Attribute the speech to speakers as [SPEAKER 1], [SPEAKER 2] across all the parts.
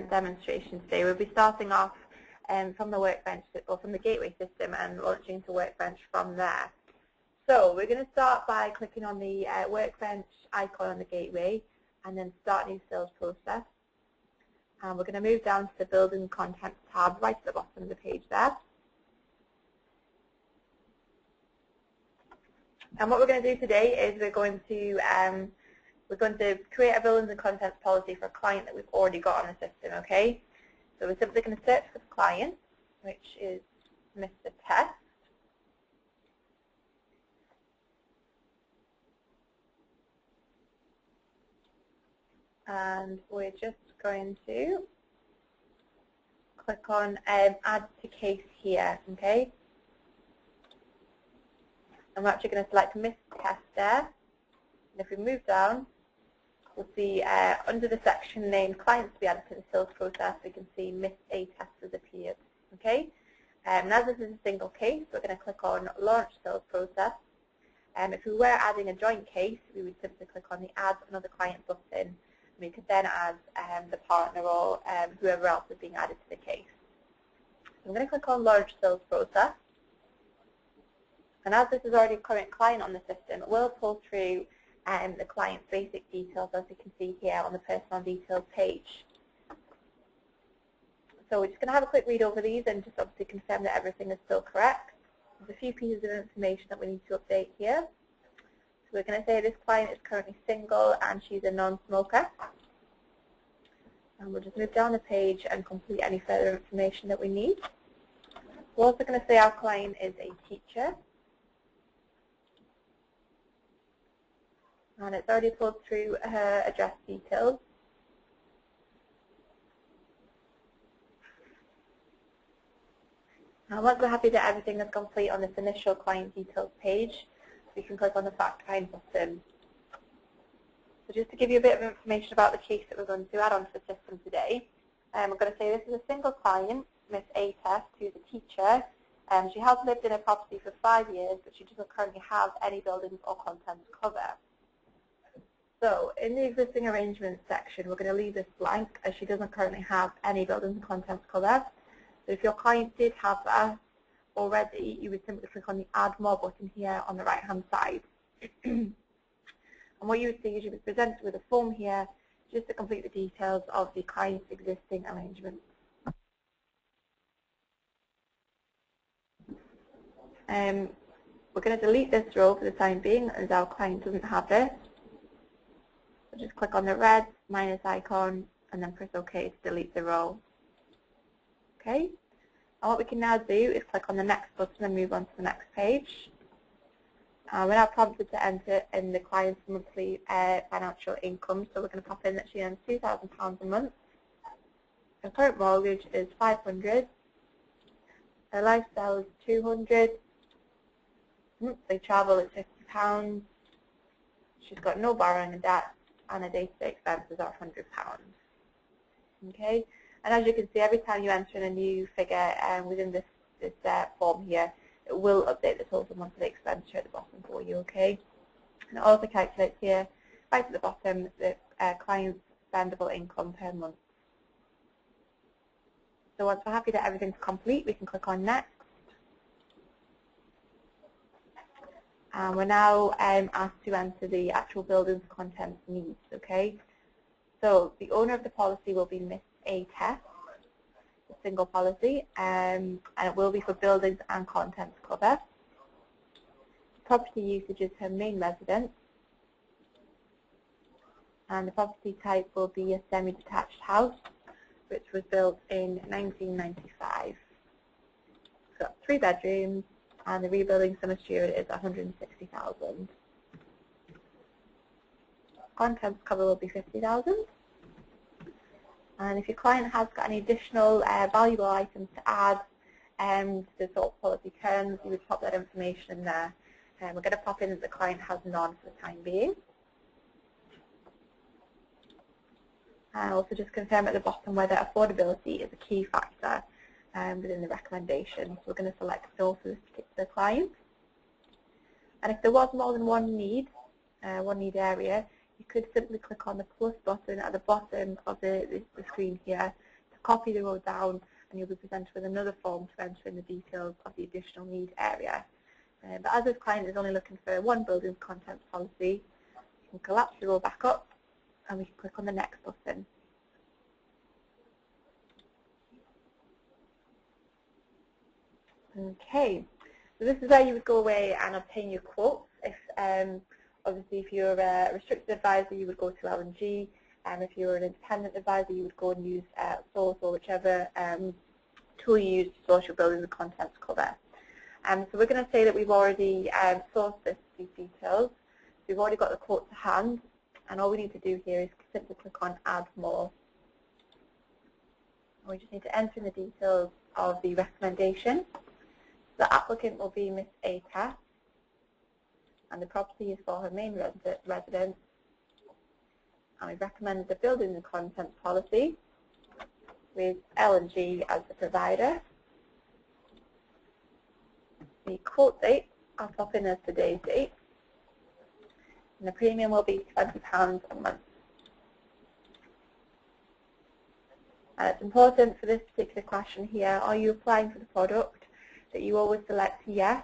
[SPEAKER 1] demonstration today. We'll be starting off from the Workbench, or from the Gateway system, and launching to Workbench from there. So we're going to start by clicking on the Workbench icon on the Gateway and then Start New Sales Process. And we're going to move down to the Building Contents tab right at the bottom of the page there. And what we're going to do today is we're going to create a buildings and contents policy for a client that we've already got on the system, okay? So we're simply going to search for the client, which is Mr. Test. And we're just going to click on Add to Case here, okay? And we're actually going to select Mr. Test there. And if we move down, we'll see under the section named Clients to be added to the sales process, we can see Miss A Test has appeared. Okay? And as this is a single case, we're going to click on Launch Sales Process. If we were adding a joint case, we would simply click on the Add Another Client button. We could then add the partner or whoever else is being added to the case. So I'm going to click on Launch Sales Process. And as this is already a current client on the system, it will pull through the client's basic details, as you can see here on the Personal Details page. So we're just going to have a quick read over these and just obviously confirm that everything is still correct. There's a few pieces of information that we need to update here. So we're going to say this client is currently single and she's a non-smoker. And we'll just move down the page and complete any further information that we need. We're also going to say our client is a teacher. And it's already pulled through her address details. And once we're happy that everything is complete on this initial client details page, we can click on the Fact Find button. So just to give you a bit of information about the case that we're going to add onto the system today, we're going to say this is a single client, Miss A Test, who's a teacher. She has lived in a property for 5 years, but she doesn't currently have any buildings or contents cover. So in the existing arrangements section, we're going to leave this blank as she doesn't currently have any buildings and contents cover. So if your client did have that already, you would simply click on the Add More button here on the right-hand side. And what you would see is you would be presented with a form here just to complete the details of the client's existing arrangements. We're going to delete this row for the time being as our client doesn't have this. Just click on the red minus icon and then press OK to delete the row. Okay, and what we can now do is click on the next button and move on to the next page. We're now prompted to enter in the client's monthly financial income, so we're going to pop in that she earns £2,000 a month. Her current mortgage is £500. Her lifestyle is £200. Monthly travel is £50. She's got no borrowing and debt, and her day-to-day expenses are £100. Okay, and as you can see, every time you enter in a new figure within this form here, it will update the total monthly expenditure at the bottom for you. Okay, and it also calculates here right at the bottom the client's spendable income per month. So once we're happy that everything's complete, we can click on Next. And we're now asked to enter the actual buildings contents needs, okay? So the owner of the policy will be Miss A Test, a single policy, and it will be for buildings and contents cover. Property usage is her main residence, and the property type will be a semi-detached house, which was built in 1995. It's got 3 bedrooms, and the rebuilding sum assured is £160,000. Contents cover will be £50,000. And if your client has got any additional valuable items to add to the sort of policy terms, you would pop that information in there. We're going to pop in that the client has none for the time being. And also just confirm at the bottom whether affordability is a key factor within the recommendation. So we're going to select no for this particular client. And if there was more than one need area, you you could simply click on the plus button at the bottom of the screen here to copy the row down, and you'll be presented with another form to enter in the details of the additional need area. But as this client is only looking for one building contents policy, you can collapse the row back up and we can click on the next button. Okay, so this is where you would go away and obtain your quotes. If obviously if you're a restricted advisor, you would go to L&G, and if you're an independent advisor, you would go and use Source or whichever tool you use to source your buildings and contents cover. So we're going to say that we've already sourced these details. We've already got the quote to hand, and all we need to do here is simply click on Add More. And we just need to enter in the details of the recommendation. The applicant will be Miss Aca, and the property is for her main residence. And we've recommended the buildings and contents policy with L&G as the provider. The quote date, I'll pop in as today's date, and the premium will be £20 a month. And it's important for this particular question here, are you applying for the product, that you always select yes.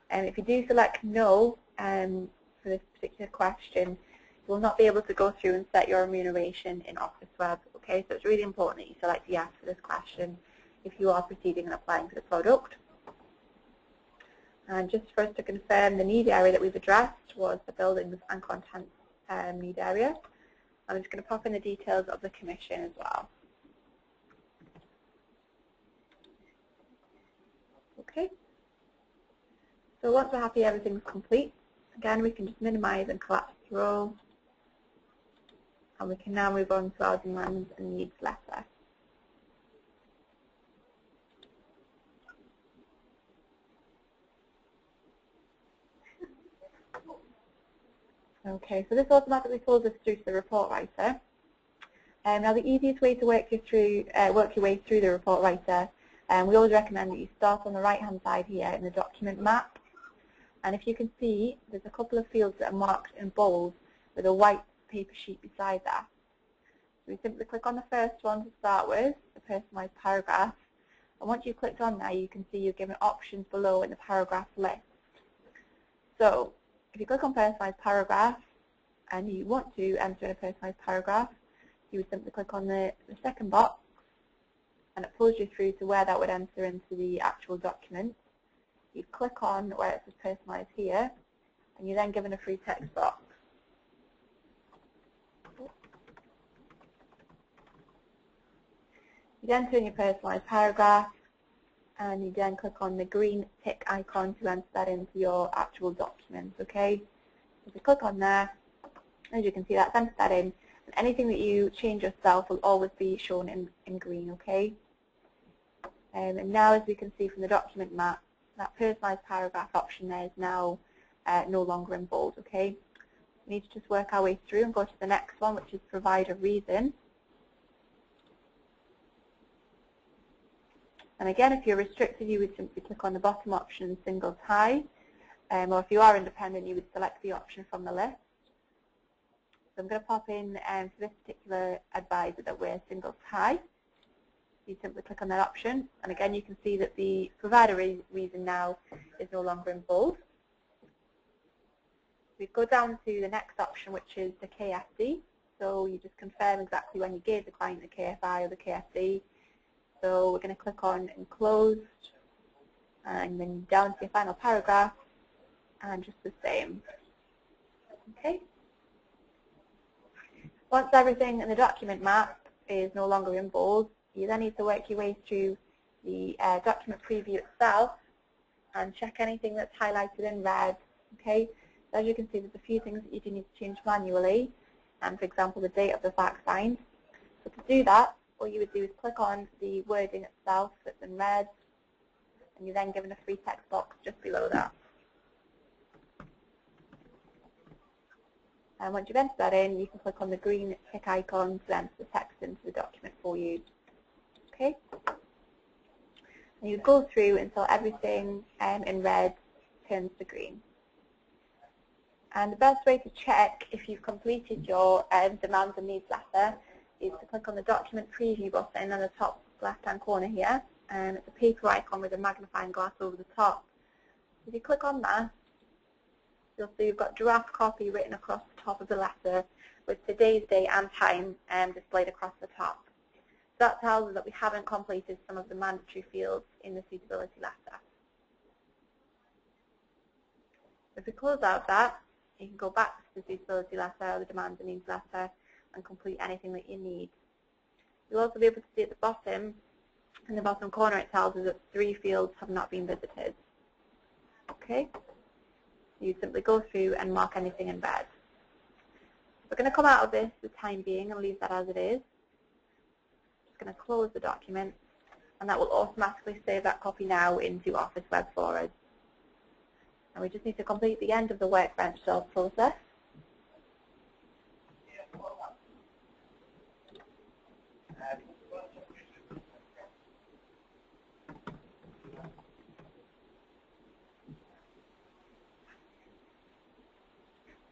[SPEAKER 1] And if you do select no for this particular question, you will not be able to go through and set your remuneration in Officeweb. Okay, so it's really important that you select yes for this question if you are proceeding and applying for the product. And just for us to confirm, the need area that we've addressed was the buildings and contents need area. I'm just going to pop in the details of the commission as well. Okay. So once we're happy everything's complete, again we can just minimize and collapse the row. And we can now move on to our demands and needs letter. Okay, so this automatically pulls us through to the report writer. Now the easiest way to work your way through the report writer, we always recommend that you start on the right hand side here in the document map. And if you can see, there's a couple of fields that are marked in bold with a white paper sheet beside that. So we simply click on the first one to start with, the personalised paragraph. And once you've clicked on there, you can see you're given options below in the paragraph list. So if you click on personalised paragraph and you want to enter in a personalised paragraph, you would simply click on the second box, and it pulls you through to where that would enter into the actual document. You click on where it says personalised here, and you're then given a free text box. You enter in your personalised paragraph, and you then click on the green tick icon to enter that into your actual document, okay? If you click on there, as you can see, that's entered that in, and anything that you change yourself will always be shown in green, okay? And now, as we can see from the document map, that personalised paragraph option there is now no longer in bold, okay? We need to just work our way through and go to the next one, which is provide a reason. And again, if you're restricted, you would simply click on the bottom option, single tie. Or if you are independent, you would select the option from the list. So I'm going to pop in for this particular advisor that we're single tie. You simply click on that option. And again, you can see that the provider reason now is no longer in bold. We go down to the next option, which is the KFC. So you just confirm exactly when you gave the client the KFI or the KFC. So we're going to click on enclosed, and then down to your final paragraph, and just the same. Okay. Once everything in the document map is no longer in bold, you then need to work your way through the document preview itself and check anything that's highlighted in red. Okay. So as you can see, there's a few things that you do need to change manually, and for example, the date of the fact find. So to do that, all you would do is click on the wording itself that's in red, and you're then given a free text box just below that. And once you've entered that in, you can click on the green tick icon to enter the text into the document for you. Okay? And you go through until everything in red turns to green. And the best way to check if you've completed your demands and needs letter is to click on the document preview button on the top left-hand corner here. And it's a paper icon with a magnifying glass over the top. If you click on that, you'll see you've got draft copy written across the top of the letter with today's date and time displayed across the top. So that tells us that we haven't completed some of the mandatory fields in the suitability letter. If we close out that, you can go back to the suitability letter or the demands and needs letter and complete anything that you need. You'll also be able to see at the bottom, in the bottom corner, it tells us that 3 fields have not been visited. Okay? You simply go through and mark anything in red. We're going to come out of this for the time being and leave that as it is. Just going to close the document, and that will automatically save that copy now into Office Web for us. And we just need to complete the end of the Workbench sales process.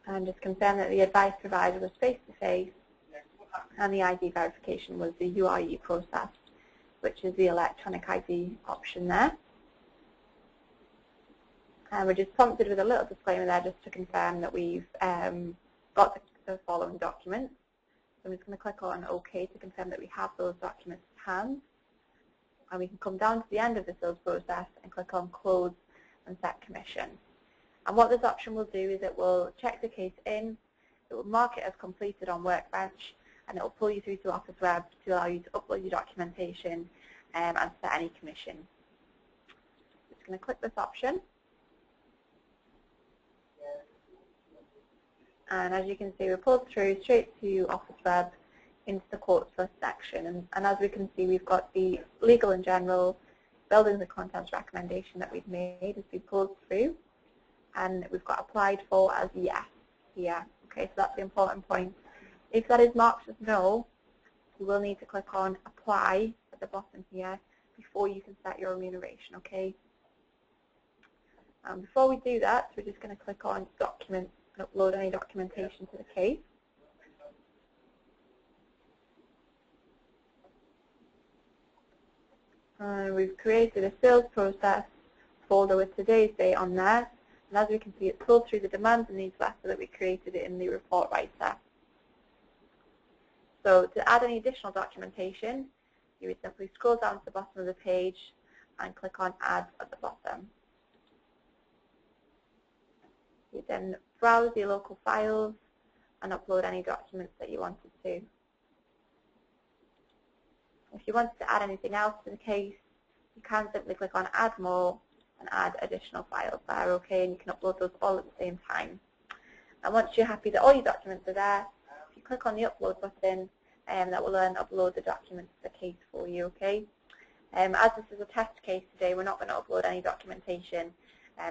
[SPEAKER 1] And just confirm that the advice provided was face-to-face and the ID verification was the URU process, which is the electronic ID option there. And we're just prompted with a little disclaimer there just to confirm that we've got the following documents. So I'm just going to click on OK to confirm that we have those documents to hand. And we can come down to the end of the sales process and click on Close and Set Commission. And what this option will do is it will check the case in, it will mark it as completed on Workbench, and it will pull you through to Office Web to allow you to upload your documentation and set any commission. I'm just going to click this option. And as you can see, we're pulled through straight to Office Web into the Quotes List section. And as we can see, we've got the Legal and General Buildings and Contents recommendation that we've made as we pulled through. And we've got applied for as yes here. Okay, so that's the important point. If that is marked as no, you will need to click on Apply at the bottom here before you can set your remuneration, okay? Before we do that, we're just going to click on Documents and upload any documentation to the case. We've created a sales process folder with today's date on there. And as we can see, it's pulled through the demands and needs letter that we created in the report writer. So to add any additional documentation, you would simply scroll down to the bottom of the page and click on Add at the bottom. You then browse your local files and upload any documents that you wanted to. If you wanted to add anything else to the case, you can simply click on Add More and add additional files there, okay, and you can upload those all at the same time. And once you're happy that all your documents are there, if you click on the upload button, that will then upload the documents to the case for you, okay. As this is a test case today, we're not going to upload any documentation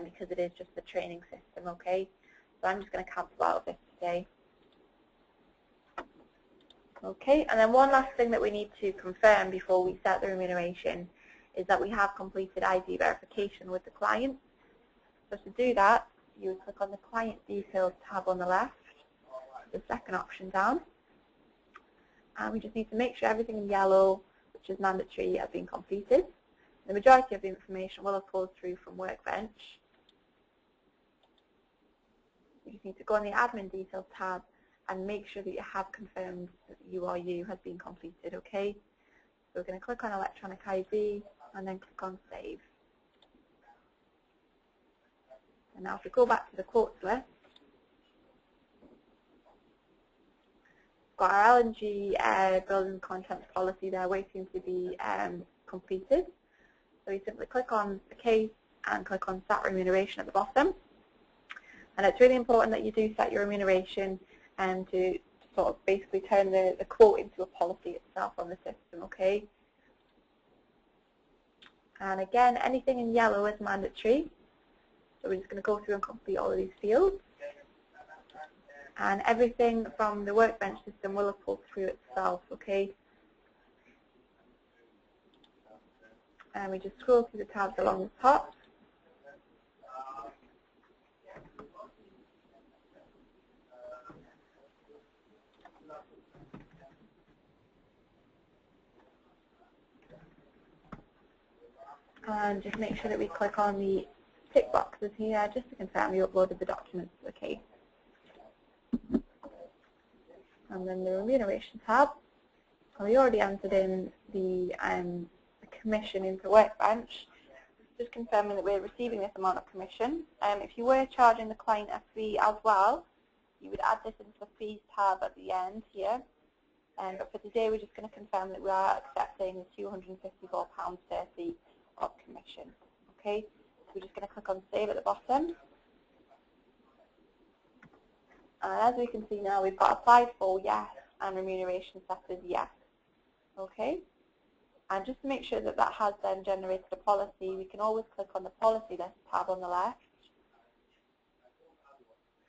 [SPEAKER 1] because it is just a training system, okay. So I'm just going to cancel out of this today. Okay, and then one last thing that we need to confirm before we set the remuneration is that we have completed ID verification with the client. So to do that, you would click on the Client Details tab on the left, the second option down. And we just need to make sure everything in yellow, which is mandatory, has been completed. The majority of the information will have pulled through from Workbench. You just need to go on the Admin Details tab and make sure that you have confirmed that the URU has been completed, okay? So we're going to click on Electronic ID and then click on Save. And now if we go back to the quotes list, we've got our L&G building contents policy there waiting to be completed. So you simply click on the case and click on Set Remuneration at the bottom. And it's really important that you do set your remuneration and to sort of basically turn the quote into a policy itself on the system, okay? And again, anything in yellow is mandatory. So we're just going to go through and complete all of these fields. And everything from the Workbench system will have pulled through itself, okay? And we just scroll through the tabs along the top. And And just make sure that we click on the tick boxes here just to confirm you uploaded the documents to the case. And then the remuneration tab. We already entered in the commission into Workbench. Just confirming that we're receiving this amount of commission. If you were charging the client a fee as well, you would add this into the fees tab at the end here. But for today, we're just going to confirm that we are accepting £254.30 of commission. Okay, so we're just going to click on Save at the bottom. And as we can see now, we've got applied for yes and remuneration set as yes. Okay, and just to make sure that that has then generated a policy, we can always click on the Policy List tab on the left.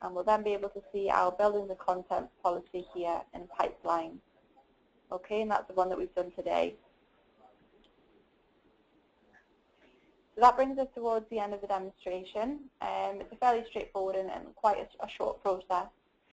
[SPEAKER 1] And we'll then be able to see our Buildings and Contents policy here in Pipeline. Okay, and that's the one that we've done today. So that brings us towards the end of the demonstration. It's a fairly straightforward and quite a short process.